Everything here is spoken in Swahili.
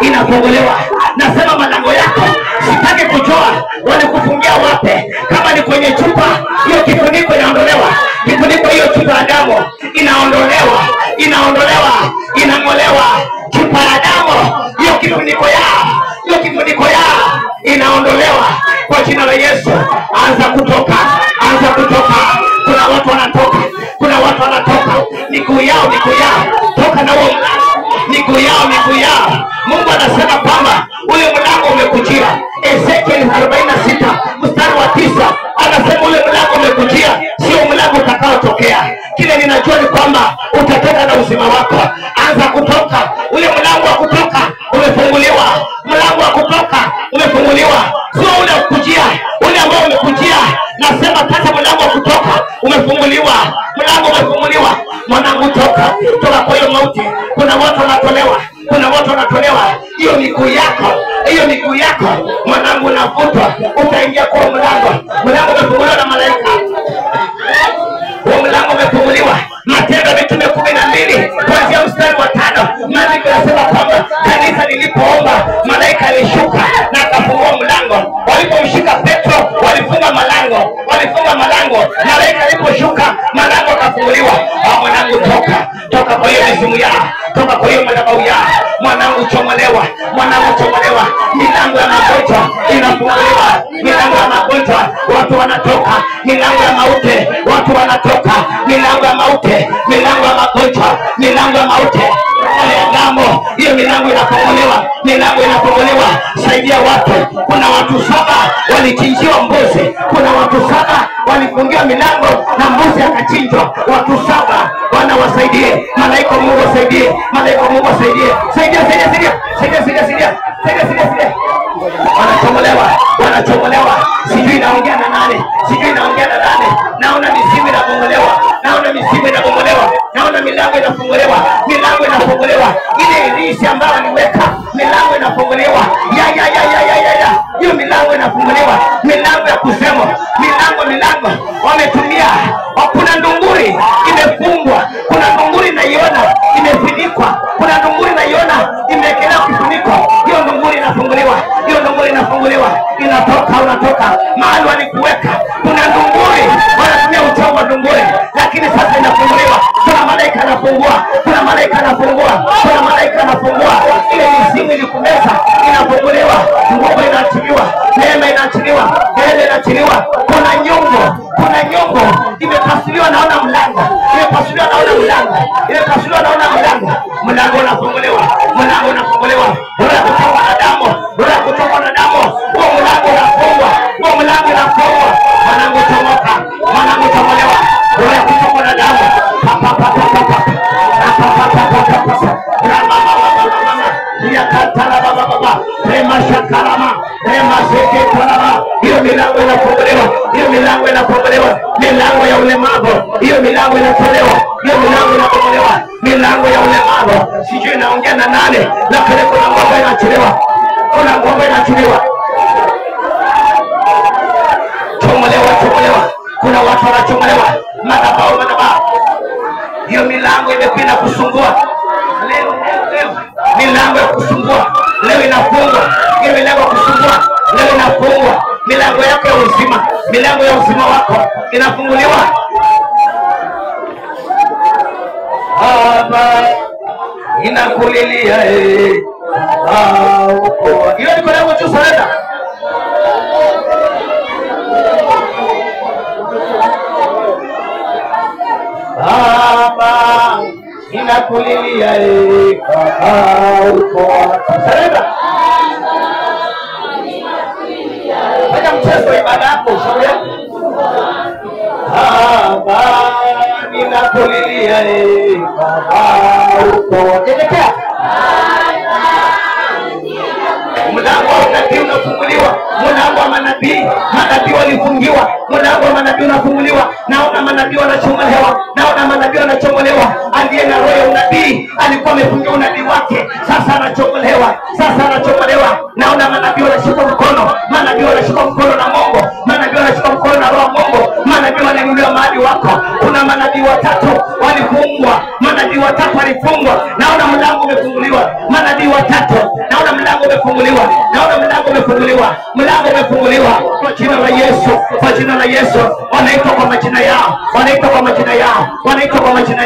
inafunguliwa. Nasema malango yako sitaki kujua walikufungia wapi. Kama ni kwenye chupa, hiyo kifuniko inaondolewa. Kifuniko hiyo chupa ya damu inaondolewa, inang'olewa. Chupa ya damu, hiyo kifuniko yao inaondolewa kwa jina la Yesu. Anza kutoka. Kuna watu wanatoka. Miguu yao toka na huo mlango. Miguu yao. Mungu anasema kwamba ule mlango umekujia. Ezekiel 46 mstari wa 9 anasema ule mlango umekujia, sio mlango utakaotokea. Kile ninajua ni kwamba utatoka na uzima wako. Anza kutoka. Ule mlango wa kutoka umefunguliwa. Sio ule kujia, ule ambao umekujia. Nasema sasa mlango wa kutoka umefunguliwa. Mwanangu toka kwa hiyo mauti. Kuna watu wanatolewa. Hiyo miguu yako mwanangu unavutwa, utaingia kwa mlango umefunguliwa na malaika. Huo mlango umefunguliwa. Matendo ya Mitume 12 kuanzia mstari wa 5, maandiko yanasema kwamba kanisa lilipoomba, malaika alishuka na akafungua mlango. Walipomshika Petro walifunga malango. Malaika aliposhuka malango akafunguliwa. Mwanangu toka kwa hiyo mizimu yao, toka kwa hiyo madhabahu yao. Mwanangu chomolewa. Milango ya magonjwa inafunguliwa. Watu wanatoka. Milango ya mauti, watu wanatoka. Milango ya magonjwa, milango ya mauti, hiyo milango inafunguliwa. Saidia watu. Kuna watu 7 walichinjiwa mbuzi. Kuna watu 7 walifungiwa milango na mbuzi akachinjwa. Watu 7 wanawasaidie. Malaika Mungu wasaidie. Saidia. Wanachomolewa. Sijui naongea na nani. Naona mizimu inafunguliwa. Naona milango inafunguliwa. Ile irisi ambayo niweka, milango inafunguliwa. Hiyo milango inafunguliwa. Milango ya kusema. Milango wametumia. Kuna ndunguri imefungwa. Kuna ndunguri naiona imefunikwa. Kuna ndunguri naiona imewekelewa kifuniko. Hiyo ndunguri inafunguliwa. Unatoka mahali walikuweka. Kuna ndunguri wanatumia uchawi wa ndunguri, lakini sasa inafunguliwa. Kuna malaika anafungua. Ile mizimu ilikumeza inafunguliwa. Nguvu inaachiliwa. Neema inaachiliwa. Kuna nyongo imepasuliwa. Naona mlango. Mlango unafunguliwa. Bora kutoka na damu. Huo mlango unafungwa. Mwanangu tomolewa. Bora kutoka na damu. Hiyo milango inafunguliwa. Milango ya ulemavu, hiyo milango inatolewa. Milango ya ulemavu, sijui naongea na nani, lakini kuna ngombe inachelewa. Chomolewa. Kuna watu wanachomolewa. Madhabahu. Hiyo milango imependa kusumbua. Leo milango ya kusumbua leo inafungwa. Hiyo milango ya kusumbua leo inafungwa. Milango yako ya uzima, milango ya uzima wako inafunguliwa. Baba inakulilia hiyo niko leo tu sana. Baba inakulilia sana. Fanya mchezo ibada yako ushauri. Baba ninakulilia uko. Elekea. Mlango wa unabii unafunguliwa. Mlango wa manabii walifungiwa. Mlango wa manabii unafunguliwa. Naona manabii wanachomolewa. Aliye na roho ya unabii alikuwa amefungiwa unabii wake. Sasa anachomolewa. Naona manabii wanashika mkono. Na Mungu. Manabii wanashika mkono na roho Mungu. Manabii wanainuliwa mahali wako. Kuna manabii 3 walifungwa. Naona mlango umefunguliwa. Manabii 3. Naona wanafunguliwa kwa jina la Yesu, kwa jina la Yesu. Wanaitwa kwa majina yao, wanaitwa kwa majina yao, wanaitwa kwa majina yao.